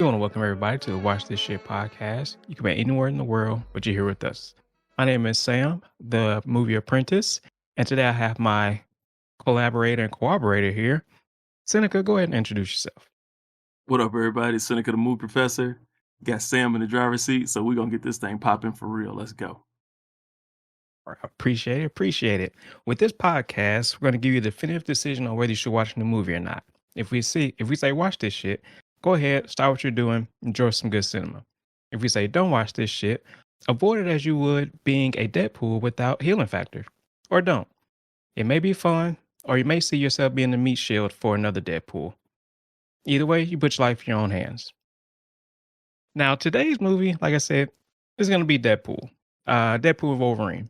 We want to welcome everybody to the Watch This Shit podcast. You can be anywhere in the world, but you're here with us. My name is Sam, the movie apprentice, and today I have my collaborator and cooperator here. Seneca, go ahead and introduce yourself. What up, everybody? It's Seneca, the Mood Professor. Got Sam in the driver's seat, so we're going to get this thing popping for real. Let's go. Appreciate it. With this podcast, we're going to give you a definitive decision on whether you should watch the movie or not. If we say watch this shit, go ahead, stop what you're doing, enjoy some good cinema. If we say don't watch this shit, avoid it as you would being a Deadpool without healing factor. Or don't. It may be fun, or you may see yourself being the meat shield for another Deadpool. Either way, you put your life in your own hands. Now, today's movie, like I said, is going to be Deadpool. Deadpool and Wolverine.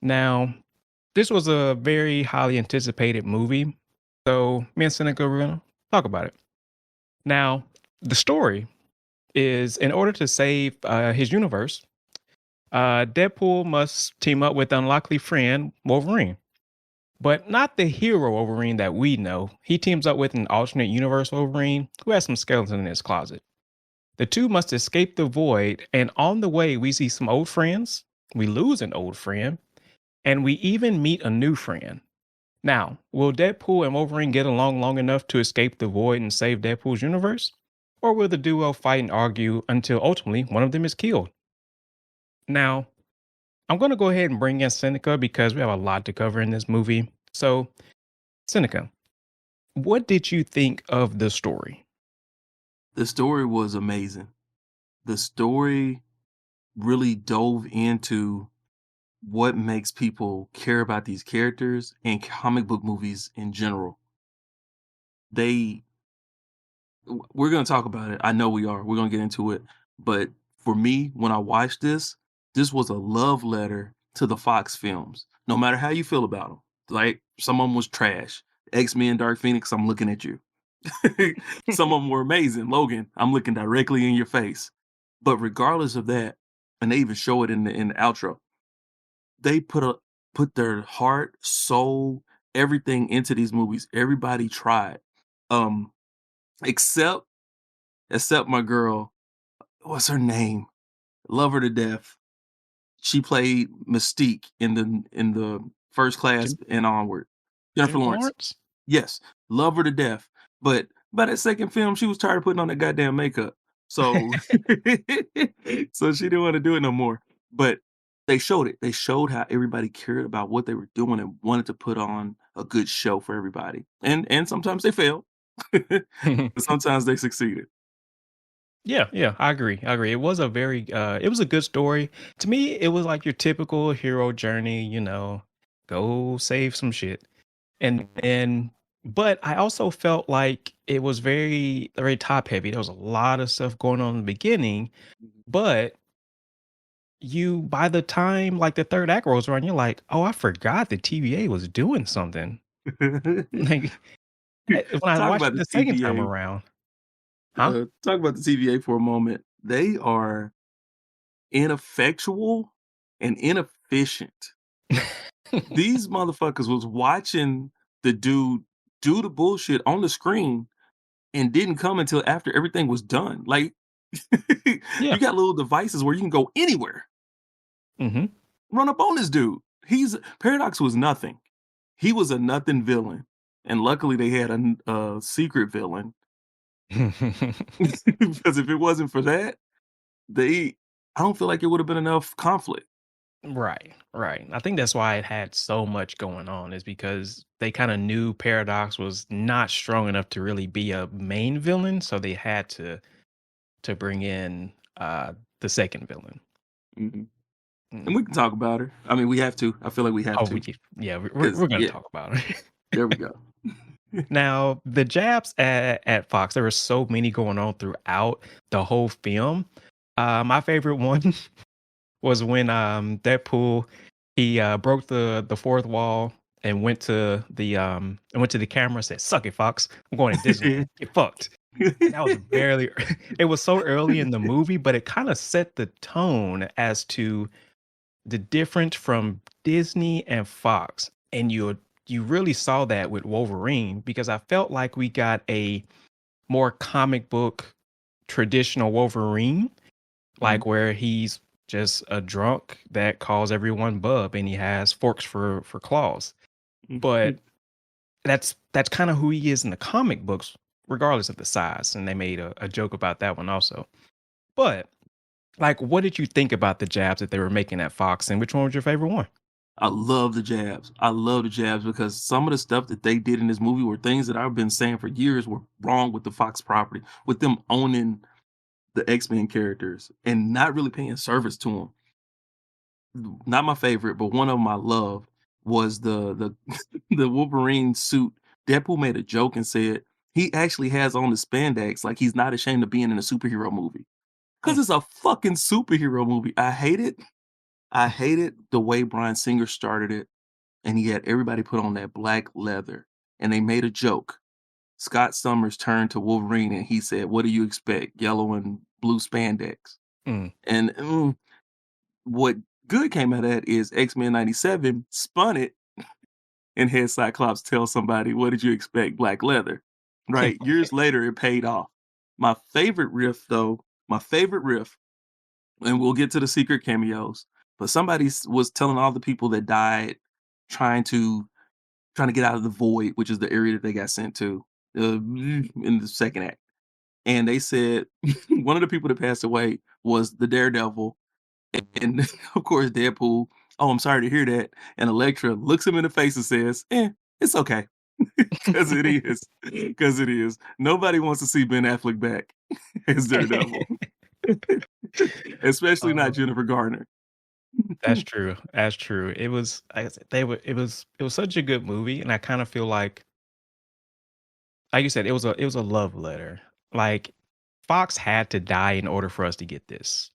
Now, this was a very highly anticipated movie, so me and Seneca we're gonna talk about it. Now, the story is in order to save his universe, Deadpool must team up with unlikely friend Wolverine, but not the hero Wolverine that we know. He teams up with an alternate universe Wolverine who has some skeletons in his closet. The two must escape the void, and on the way, we see some old friends. We lose an old friend. And we even meet a new friend. Now, will Deadpool and Wolverine get along long enough to escape the void and save Deadpool's universe? Or will the duo fight and argue until ultimately one of them is killed? Now, I'm going to go ahead and bring in Seneca because we have a lot to cover in this movie. So, Seneca, what did you think of the story? The story was amazing. The story really dove into what makes people care about these characters and comic book movies in general. We're going to talk about it. I know we are. We're going to get into it. But for me, when I watched this was a love letter to the Fox films. No matter how you feel about them. Like, some of them was trash. X-Men, Dark Phoenix, I'm looking at you. Some of them were amazing. Logan, I'm looking directly in your face. But regardless of that, and they even show it in the outro, they put their heart, soul, everything into these movies. Everybody tried. Except my girl, what's her name? Love her to death. She played Mystique in the First Class and onward. Jennifer Lawrence. Yes, love her to death. But by that second film, she was tired of putting on that goddamn makeup. So, so she didn't want to do it no more. But they showed it. They showed how everybody cared about what they were doing and wanted to put on a good show for everybody. And sometimes they failed, but sometimes they succeeded. Yeah, I agree. It was a very, it was a good story. To me, it was like your typical hero journey, go save some shit. But I also felt like it was very, very top heavy. There was a lot of stuff going on in the beginning, but by the time like the third act rolls around, you're like, oh, I forgot the TVA was doing something. Like, when I watched it the second time around. Talk about the TVA for a moment. They are ineffectual and inefficient. These motherfuckers was watching the dude do the bullshit on the screen and didn't come until after everything was done. Like, you got little devices where you can go anywhere. Run up on this dude. Paradox was nothing. He was a nothing villain. And luckily they had a secret villain. Because if it wasn't for that, I don't feel like it would have been enough conflict. Right. I think that's why it had so much going on, is because they kind of knew Paradox was not strong enough to really be a main villain, so they had to bring in the second villain. And we can talk about her. I mean, we have to. I feel like we have to. We're going to talk about her. There we go. Now, the jabs at Fox, there were so many going on throughout the whole film. My favorite one was when Deadpool, he broke the fourth wall and went to the camera and said, "Suck it, Fox. I'm going to Disney. Get fucked." That was it was so early in the movie, but it kind of set the tone as to the difference from Disney and Fox. And you really saw that with Wolverine, because I felt like we got a more comic book traditional Wolverine, Mhm. like where he's just a drunk that calls everyone bub and he has forks for claws. But Mhm. that's kind of who he is in the comic books, regardless of the size. And they made a joke about that one also. But like, what did you think about the jabs that they were making at Fox, and which one was your favorite one? I love the jabs. I love the jabs because some of the stuff that they did in this movie were things that I've been saying for years were wrong with the Fox property, with them owning the X-Men characters and not really paying service to them. Not my favorite, but one of them I love was the the Wolverine suit. Deadpool made a joke and said he actually has on the spandex like he's not ashamed of being in a superhero movie because Mm, it's a fucking superhero movie. I hate it. I hated the way Bryan Singer started it, and he had everybody put on that black leather, and they made a joke. Scott Summers turned to Wolverine and he said, "What do you expect? Yellow and blue spandex." mm. And what good came out of that is X-Men 97 spun it and had Cyclops tell somebody, "What did you expect? Black leather." Right? Years later, it paid off. My favorite riff, though, my favorite riff, and we'll get to the secret cameos, but somebody was telling all the people that died trying to trying to get out of the void, which is the area that they got sent to in the second act. And they said one of the people that passed away was the Daredevil. And of course, Deadpool, "Oh, I'm sorry to hear that." And Elektra looks him in the face and says, it's okay. Because it is. Because it is. Nobody wants to see Ben Affleck back as Daredevil, especially not Oh, Jennifer Garner. that's true. That's true. It was like I said, it was such a good movie, and I kind of feel like you said, it was a love letter. Like Fox had to die in order for us to get this.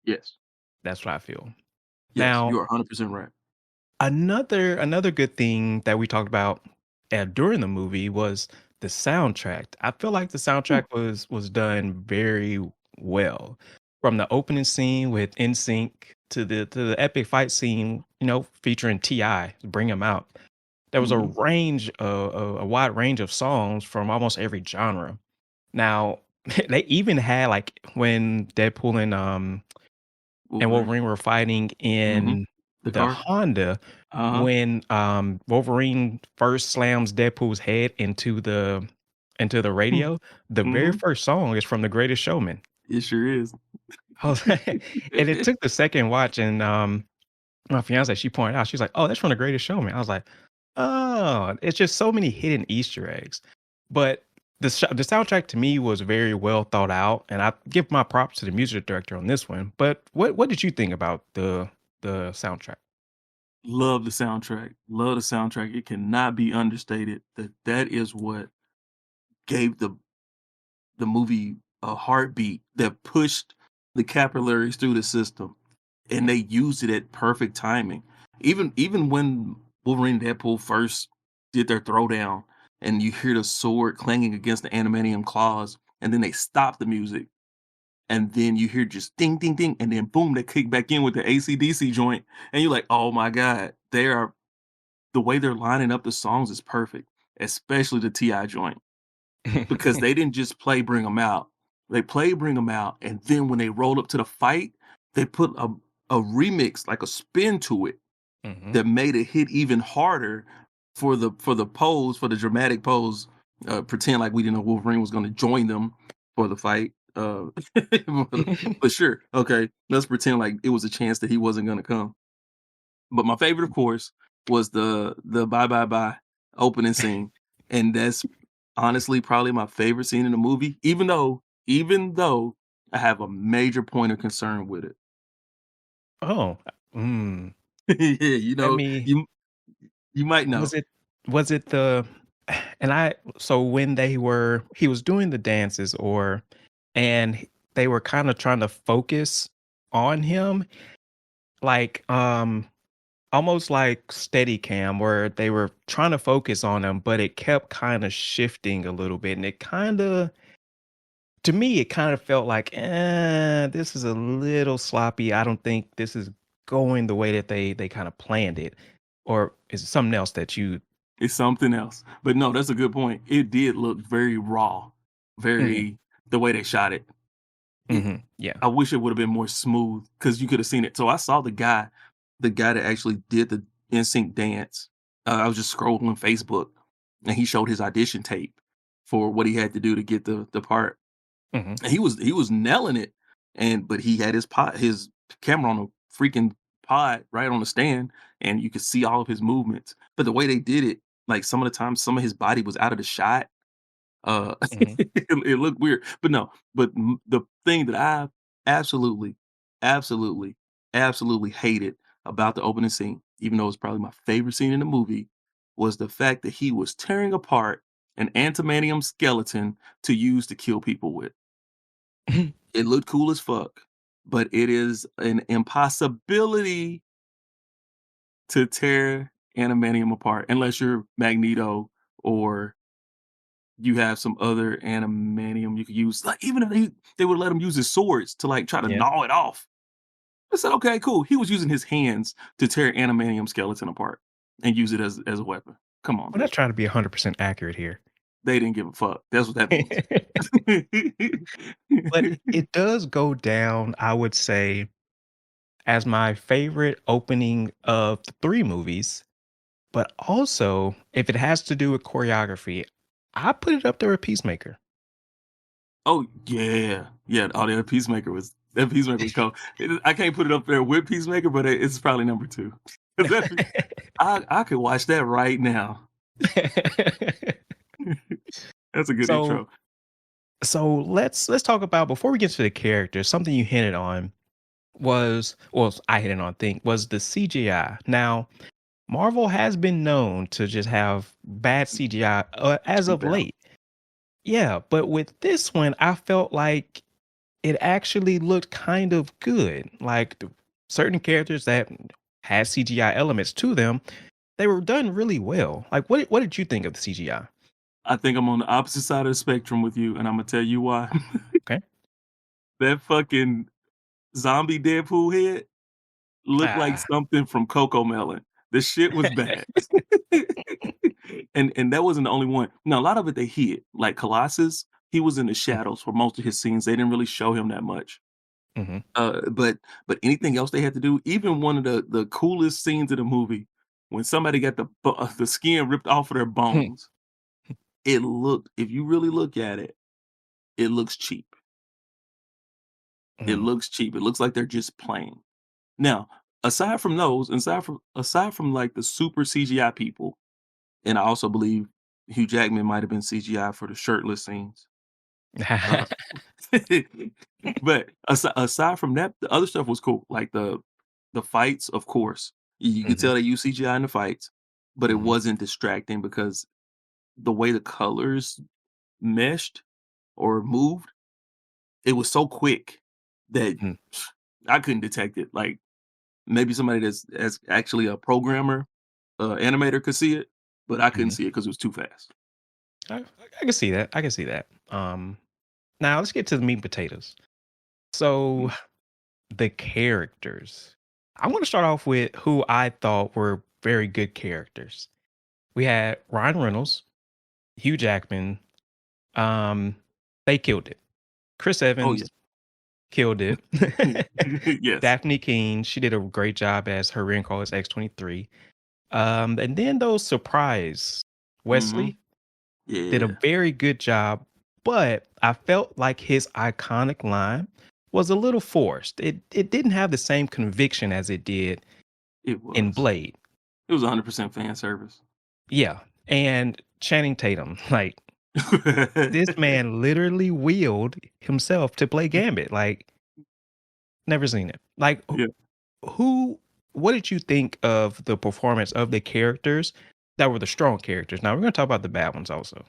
Yes. That's what I feel. Yes. You Now, are 100% right. another good thing that we talked about during the movie was the soundtrack. I feel like the Ooh. soundtrack was done very well. From the opening scene with NSYNC to the epic fight scene, featuring Ti, Bring Him Out. There was a Mhm. range, a wide range of songs from almost every genre. Now, they even had like when Deadpool and Wolverine. Wolverine were fighting Mhm. in The the car. Honda, Uh-huh. when Wolverine first slams Deadpool's head into the Mm. radio, the very Mhm. first song is from The Greatest Showman. It sure is. I was like, and it took the second watch, and my fiance, she pointed out, she's like, "Oh, that's from The Greatest Showman." I was like, "Oh," it's just so many hidden Easter eggs. But the soundtrack to me was very well thought out, and I give my props to the music director on this one. But what did you think about the soundtrack? Love the soundtrack. Love the soundtrack. It cannot be understated that that is what gave the movie a heartbeat that pushed the capillaries through the system, and they used it at perfect timing. Even when Wolverine and Deadpool first did their throwdown, and you hear the sword clanging against the animanium claws, and then they stop the music, and then you hear just ding, ding, ding, and then boom, they kick back in with the AC/DC joint, and you're like, "Oh my god, they are the way they're lining up the songs is perfect, especially the Ti joint." Because they didn't just play Bring 'Em Out. They played Bring 'Em Out, and then when they rolled up to the fight, they put a remix, like a spin to it Mhm. that made it hit even harder for the pose, for the dramatic pose. Pretend like we didn't know Wolverine was gonna join them for the fight. But sure, okay, let's pretend like it was a chance that he wasn't gonna come. But my favorite, of course, was the "Bye Bye Bye" opening scene, and that's honestly probably my favorite scene in the movie, even though I have a major point of concern with it. Oh, mm, Yeah, let me you might was know. it the and I so when he was doing the dances they were kinda trying to focus on him, like, almost like Steadicam where they were trying to focus on him, but it kept kinda shifting a little bit, and it kinda to me, it kind of felt like, this is a little sloppy. I don't think this is going the way that they kinda planned it." Or is it something else that you It's something else. But no, that's a good point. It did look very raw, Mhm. very the way they shot it. Yeah. I wish it would have been more smooth because you could have seen it. So I saw the guy that actually did the NSYNC dance. I was just scrolling Facebook, and he showed his audition tape for what he had to do to get the part. Mhm. And he was nailing it, but he had his camera on a freaking pod right on the stand, and you could see all of his movements. But the way they did it, like some of the times, some of his body was out of the shot. Mhm. It looked weird, but no. But the thing that I absolutely, absolutely, absolutely hated about the opening scene, even though it's probably my favorite scene in the movie, was the fact that he was tearing apart an antimanium skeleton to use to kill people with. It looked cool as fuck, but it is an impossibility to tear animanium apart unless you're Magneto or you have some other animanium you could use. Like even if they would let him use his swords to like try to Yeah. gnaw it off. I said, okay, cool. He was using his hands to tear animanium skeleton apart and use it as a weapon. Come on, We're not dude. trying to be 100% accurate here. They didn't give a fuck. That's what that means. But it does go down, I would say, as my favorite opening of the 3 movies, but also, if it has to do with choreography, I put it up there with Peacemaker. Oh yeah, yeah. Oh, that Peacemaker was cold. I can't put it up there with Peacemaker, but it's probably number two. 'Cause I could watch that right now. That's a good So intro. so let's talk about before we get to the characters, something you hinted on was well, I hinted on, think, was the CGI. Now, Marvel has been known to just have bad CGI, as Cheap of out. late. Yeah, but with this one, I felt like it actually looked kind of good. Like certain characters that had CGI elements to them, they were done really well. Like what did you think of the CGI? I think I'm on the opposite side of the spectrum with you, and I'm gonna tell you why. Okay. That fucking zombie Deadpool head looked like Ah. something from Coco Melon. The shit was bad. And that wasn't the only one. Now a lot of it they hid. Like Colossus, he was in the shadows for most of his scenes. They didn't really show him that much. Mhm. But anything else they had to do, even one of the coolest scenes of the movie, when somebody got the skin ripped off of their bones, it looked if you really look at it, it looks cheap. It Mhm. looks cheap. It looks like they're just playing. Now, aside from like the super CGI people, and I also believe Hugh Jackman might have been CGI for the shirtless scenes. Uh, but aside from that, the other stuff was cool. Like the fights, of course, you could Mhm. tell they used CGI in the fights, but it Mhm. wasn't distracting because the way the colors meshed or moved, it was so quick that Mhm. I couldn't detect it. Like maybe somebody that's actually a programmer, animator could see it, but I couldn't Mhm. see it because it was too fast. I can see that. I can see that. Now let's get to the meat and potatoes. So Mm. the characters. I want to start off with who I thought were very good characters. We had Ryan Reynolds, Hugh Jackman. Um, they killed it. Chris Oh yeah, Evans killed it. yes. Daphne Keane, she did a great job as her call as X-23. And then those surprise Hmm. Wesley did a Yeah, very good job, but I felt like his iconic line was a little forced. It didn't have the same conviction as it did it in was. Blade. It was 100% fan service. Yeah, and Channing Tatum, like, this man literally wheeled himself to play Gambit, like, never seen it. Like, Yeah. who what did you think of the performance of the characters that were the strong characters? Now we're gonna talk about the bad ones also.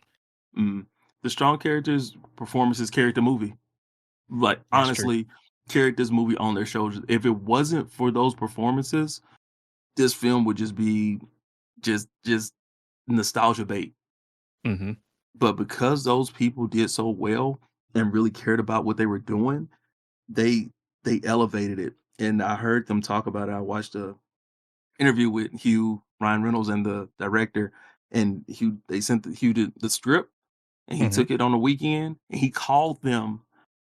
Mm. The strong characters performances carried the movie. Like That's true. honestly, carried this movie on their shoulders. If it wasn't for those performances, this film would just be just nostalgia bait. Mhm, But because those people did so well and really cared about what they were doing, they they elevated it. And I heard them talk about it. I watched a interview with Ryan Reynolds, and the director, and Hugh. They sent Hugh the script, and he mhm, took it on the weekend, and he called them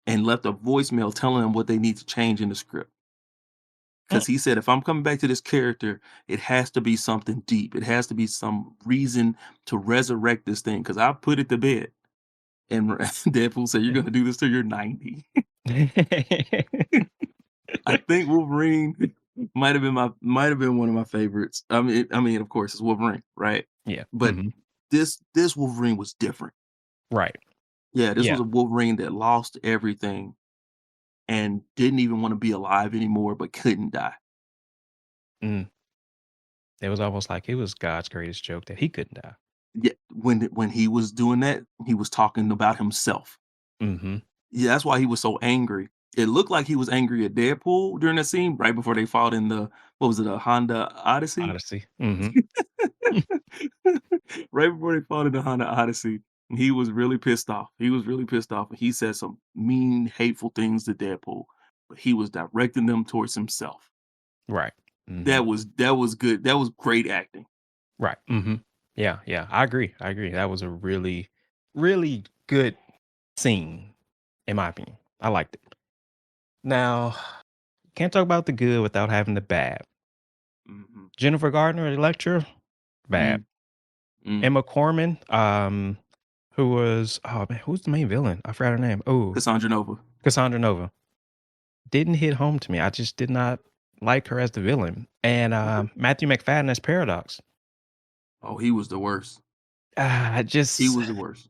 and left a voicemail telling them what they need to change in the script. Mm. Because he said, if I'm coming back to this character, it has to be something deep. It has to be some reason to resurrect this thing. Because I put it to bed. And Deadpool said, "You're gonna do this till you're 90." I think Wolverine might have been one of my favorites. I mean, of course, it's Wolverine, right? Yeah. But Mhm. this Wolverine was different. Right. Yeah, this Yeah. was a Wolverine that lost everything and didn't even want to be alive anymore, but couldn't die. Mm. It was almost like it was God's greatest joke that he couldn't die. Yeah, when he was doing that, he was talking about himself. Mhm. Yeah, that's why he was so angry. It looked like he was angry at Deadpool during that scene right before they fought in the what was it, a Honda Odyssey? Odyssey. Mhm. Right before they fought in the Honda Odyssey, he was really pissed off. He was really pissed off, and he said some mean, hateful things to Deadpool, but he was directing them towards himself. Right. Mhm. That was good. That was great acting. Right. Mhm. Yeah, yeah. I agree. I agree. That was a really, really good scene, in my opinion. I liked it. Now, can't talk about the good without having the bad. Mhm. Jennifer Gardner, Electra, bad. Mm, mm. Emma Corrin, who was oh man, who's the main villain? I forgot her name. Oh, Cassandra Nova. Cassandra Nova. Didn't hit home to me. I just did not like her as the villain. And Matthew McFadden as Paradox. Oh, he was the worst. I He just was the worst.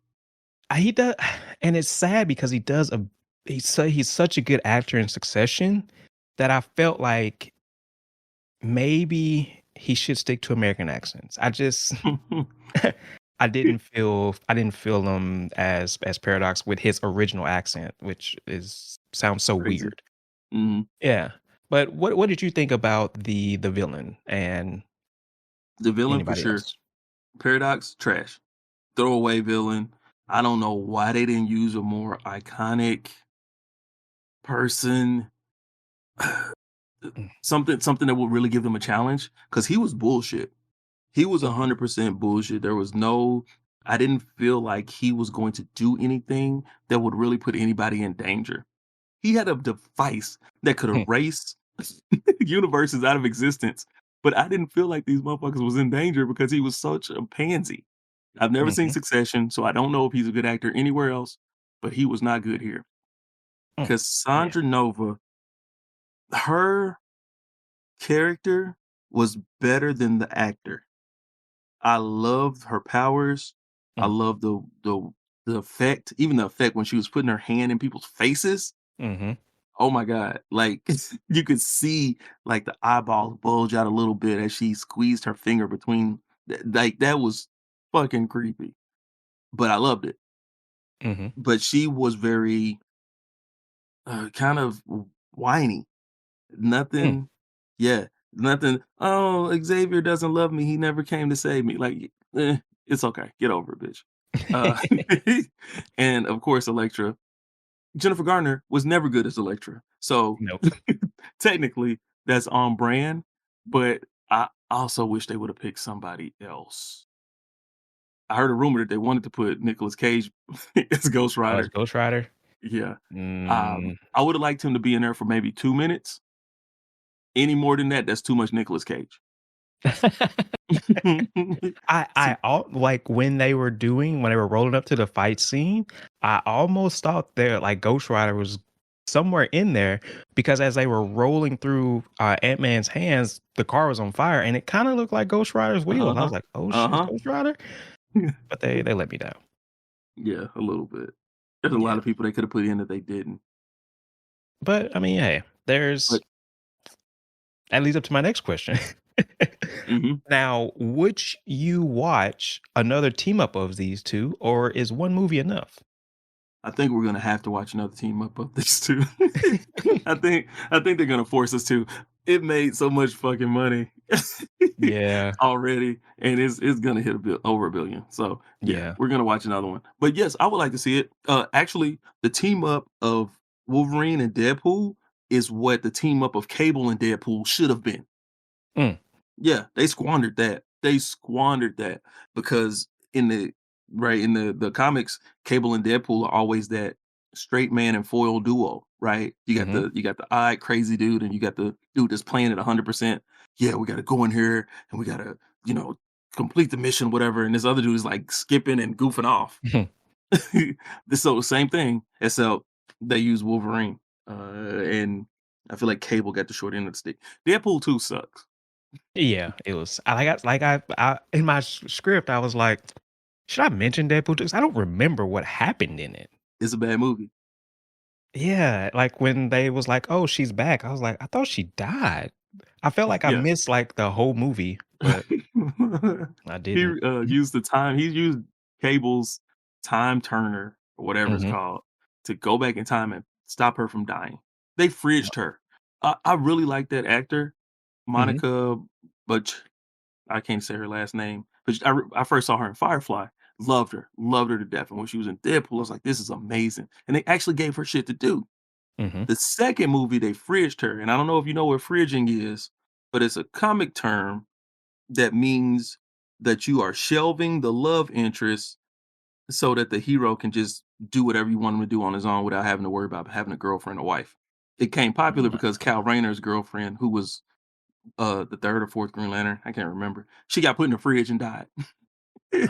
he does, and it's sad because he's such a good actor in Succession that I felt like maybe he should stick to American accents. I just I didn't feel him as Paradox with his original accent, which is sounds so Crazy. weird. Mhm. Yeah. But what did you think about the villain and The villain for anybody sure. else? Paradox, trash. Throwaway villain. I don't know why they didn't use a more iconic person. Mm, Something that would really give them a challenge because he was bullshit. He was mhm, 100% bullshit. There was no I didn't feel like he was going to do anything that would really put anybody in danger. He had a device that could mm, erase universes out of existence, but I didn't feel like these motherfuckers was in danger because he was such a pansy. I've never seen mhm, Succession, so I don't know if he's a good actor anywhere else, but he was not good here. mm. Yeah. Cassandra Nova, her character was better than the actor. I loved her powers. I Mm, love the effect, even the effect when she was putting her hand in people's faces. mhm, Oh my god, like, you could see, like, the eyeballs bulge out a little bit as she squeezed her finger between like, that was fucking creepy, but I loved it. mhm, But she was very, kind of whiny. mm, Nothing yeah, nothing, "Oh, Xavier doesn't love me, he never came to save me." Like, it's okay, get over it, bitch. Uh, and, of course, Elektra. Jennifer Garner was never good as Elektra, so Nope. technically, that's on brand, but I also wish they would have picked somebody else. I heard a rumor that they wanted to put Nicolas Cage as Ghost Oh, it's Rider. Ghost Rider? Yeah. Mm. I would have liked him to be in there for maybe 2 minutes. Any more than that, that's too much Nicolas Cage. I See al like, when they were rolling up to the fight scene, I almost thought their, like, Ghost Rider was somewhere in there because as they were rolling through, Ant-Man's hands, the car was on fire, and it kinda looked like Ghost Rider's wheels. I Uh-huh. was like, "Oh, shit, it's Uh-huh. Ghost Rider?" But they let me down. Yeah, a little bit. There's a lot Yeah. of people they could have put in that they didn't. But, I mean, hey, there's But that leads up to my next question. mhm. Now, would you watch another team up of these 2, or is 1 movie enough? I think we're gonna have to watch another team up of this too. I think they're gonna force us to. It made so much fucking money Yeah, already, and it's gonna hit over a billion. So yeah, yeah. we're gonna watch another one. But yes, I would like to see it. Actually, the team up of Wolverine and Deadpool is what the team up of Cable and Deadpool should have been. Mm, Yeah, they squandered that. They squandered that because in the comics, Cable and Deadpool are always that straight man and foil duo, right? Mhm. You got the odd crazy dude, and you got the dude that's playing it 100%. Yeah, we got to go in here and we got to, you know, complete the mission, whatever. And this other dude is like skipping and goofing off. So the same thing, except they use Wolverine, and I feel like Cable got the short end of the stick. Deadpool 2 sucks. Yeah, it was I in my script, I was like, "Should I mention Deadpool 2? 'Cause I don't remember what happened in it." It's a bad movie. Yeah, like, when they was like, "Oh, she's back," I was like, "I thought she died." I felt like I Yeah. missed, like, the whole movie, but I He, didn't. used the time he used Cable's time turner or whatever it's Mhm. called to go back in time and stop her from dying. They fridged her. I really like that actor, Mhm. Monica, but I can't say her last name, but I first saw her in Firefly, loved her to death, and when she was in Deadpool, I was like, "This is amazing," and they actually gave her shit to do. Mhm. The second movie, they fridged her, and I don't know if you know what fridging is, but it's a comic term that means that you are shelving the love interest so that the hero can just do whatever you want him to do on his own without having to worry about having a girlfriend or wife. It became popular Mm. because Cal Rayner's girlfriend, who was the third or fourth Green Lantern, I can't remember. She got put in the fridge and died.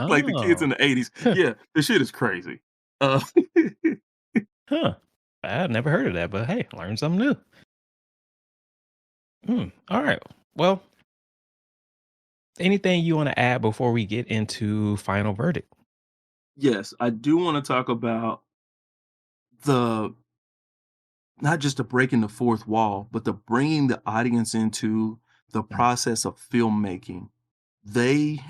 Like the kids Oh. in the 80s. Yeah, the shit is crazy. Uh, Huh. I've never heard of that, but hey, learned something new. Alright. Well, anything you wanna add before we get into final verdict? yes, I do want to talk about the not just the breaking the fourth wall, but the bringing the audience into the Mm, process of filmmaking. They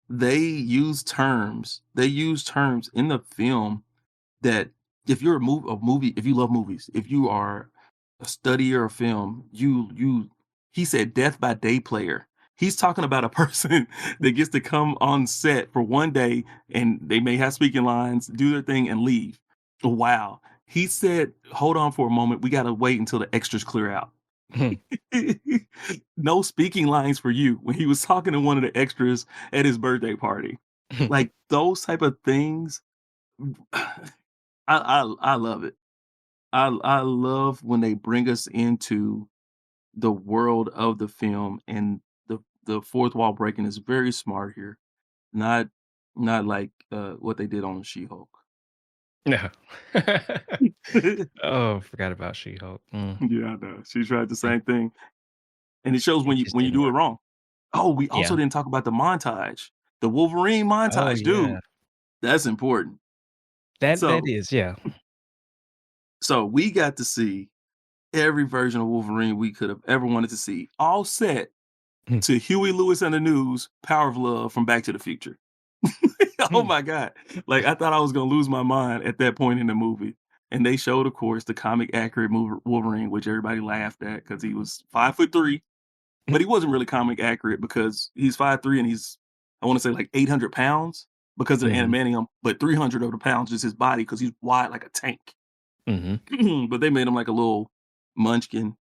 they use terms in the film that if you're a movie, if you love movies, if you are a studier of film, you he said death by day player. He's talking about a person that gets to come on set for one day and they may have speaking lines, do their thing, and leave. Wow. He said, hold on for a moment. We got to wait until the extras clear out. mhm, No speaking lines for you when he was talking to one of the extras at his birthday party. Like those type of things, I love it. I love when they bring us into the world of the film, and the fourth wall breaking is very smart here. Not not like what they did on She-Hulk. No. Oh, forgot about She-Hulk. Yeah, I know. She tried the It same thing. And it shows it just when you didn't do it work. wrong. Oh, we Yeah. also didn't talk about the montage. The Wolverine Oh, montage, dude. yeah. That's important. That So is, yeah. so we got to see every version of Wolverine we could have ever wanted to see, all set Mm, to Huey Lewis and the News, Power of Love from Back to the Future. Oh mm, my god. Like, I thought I was gonna lose my mind at that point in the movie. And they showed, of course, the comic accurate Wolverine, which everybody laughed at because he was 5'3", mm, but he wasn't really comic accurate because he's 5'3" and he's, I want to say, like 800 pounds because of the mhm, adamantium, but 300 of the pounds is his body because he's wide like a tank. mhm, But they made him like a little munchkin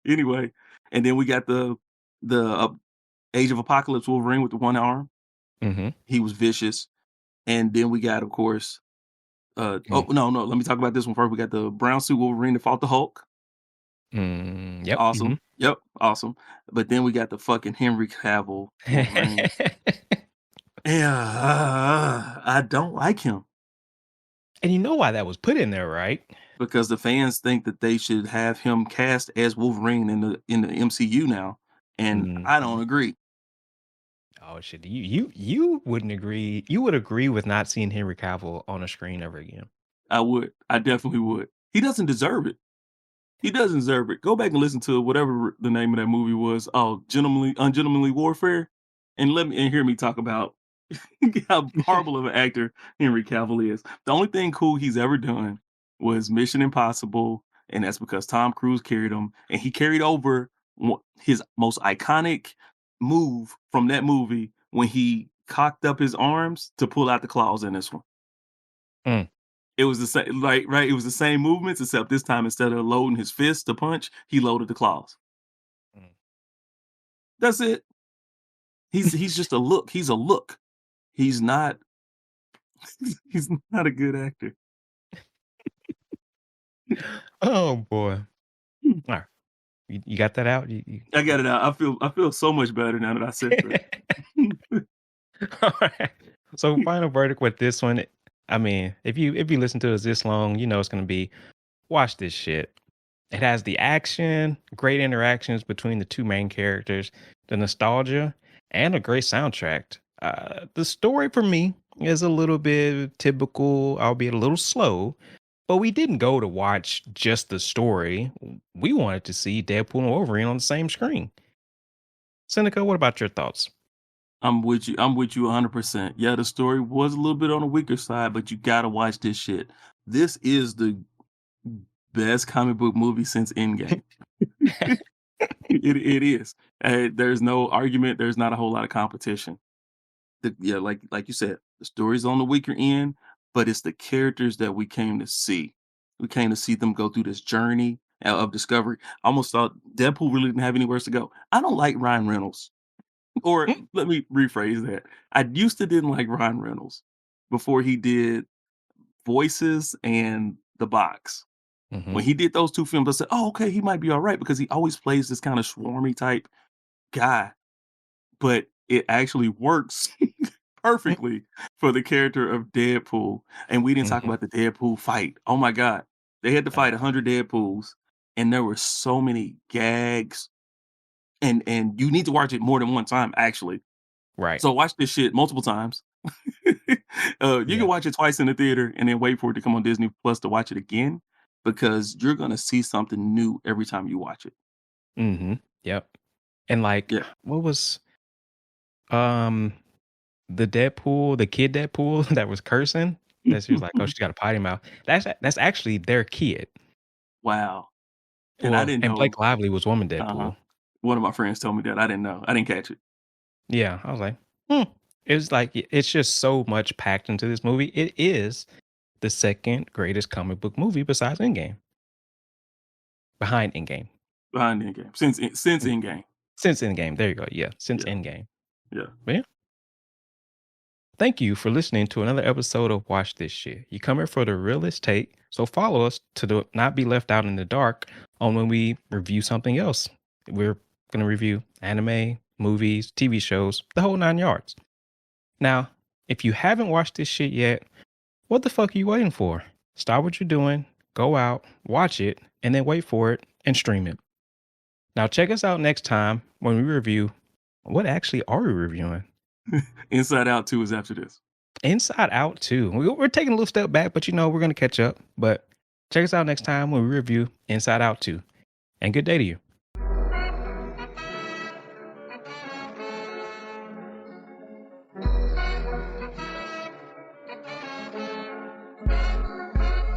anyway. And then we got the Age of Apocalypse Wolverine with the one arm. mhm, He was vicious. And then we got, of course, mm, no, let me talk about this one first. We got the brown suit Wolverine that fought the Hulk. yep, Awesome. mhm. Yep, awesome. But then we got the fucking Henry Cavill Wolverine. Yeah, I don't like him And you know why that was put in there, right? because the fans think that they should have him cast as Wolverine in the MCU now, and I Mhm. don't agree. Oh, shit. You wouldn't agree you would agree with not seeing Henry Cavill on a screen ever again. I would. I definitely would. He doesn't deserve it. He doesn't deserve it. Go back and listen to whatever the name of that movie was. Oh, Ungentlemanly Warfare, and hear me talk about how horrible of an actor Henry Cavill is. The only thing cool he's ever done was Mission Impossible, and that's because Tom Cruise carried him, and he carried over his most iconic move from that movie when he cocked up his arms to pull out the claws in this one. Mm, It was the same, like, right? It was the same movements, except this time instead of loading his fist to punch, he loaded the claws. mm. That's it. He's just a look. He's a look. He's not he's not a good actor. Oh boy. All right. You got that out? I got it out. I feel so much better now that I said that. All right. So final verdict with this one. I mean, if you listen to us this long, you know it's gonna be watch this shit. It has the action, great interactions between the two main characters, the nostalgia, and a great soundtrack. The story for me is a little bit typical, albeit a little slow, but we didn't go to watch just the story. We wanted to see Deadpool and Wolverine on the same screen. Seneca, what about your thoughts? I'm with you. I'm with you 100%. Yeah, the story was a little bit on the weaker side, but you gotta watch this shit. This is the best comic book movie since Endgame. It is. There's no argument. There's not a whole lot of competition. Yeah, like you said, the story's on the weaker end, but it's the characters that we came to see. We came to see them go through this journey of discovery. I almost thought Deadpool really didn't have anywhere else to go. I don't like Ryan Reynolds. Or let me rephrase that. I used to didn't like Ryan Reynolds before he did Voices and The Box. Hmm. When he did those 2 films, I said, "Oh, okay, he might be alright," because he always plays this kinda swarmy type guy, but it actually works perfectly for the character of Deadpool, and we didn't talk Hmm. about the Deadpool fight. Oh my god. They had to fight Uh, 100 Deadpools, and there were so many gags, and you need to watch it more than one time, actually. right. So watch this shit multiple times. You can Yeah. watch it twice in the theater and then wait for it to come on Disney Plus to watch it again because you're gonna see something new every time you watch it. Hmm. Yep. And like, Yeah. what was um the Deadpool, the kid Deadpool that was cursing? That she was like, "Oh, she's got a potty mouth." That's actually their kid. Wow. And I Well, didn't and know. Blake Lively was woman Uh-huh. Deadpool. One of my friends told me that. I didn't know. I didn't catch it. Yeah, I was like, hmm. It was like it's just so much packed into this movie. It is the second greatest comic book movie besides Endgame, behind Endgame. Behind Endgame. Since Mm, Endgame. Since Endgame, there you go. Yeah, since Yeah. Endgame. Yeah. But yeah, thank you for listening to another episode of Watch This Shit. You come here for the realest take, so follow us to not be left out in the dark on when we review something else. We're gonna review anime, movies, TV shows, the whole 9 yards. Now, if you haven't watched this shit yet, what the fuck are you waiting for? Stop what you're doing, go out, watch it, and then wait for it and stream it. Now, check us out next time when we review what actually are we reviewing? Inside Out 2 is after this. Inside Out 2. We're taking a little step back, but you know, we're going to catch up. But check us out next time when we review Inside Out 2. And good day to you.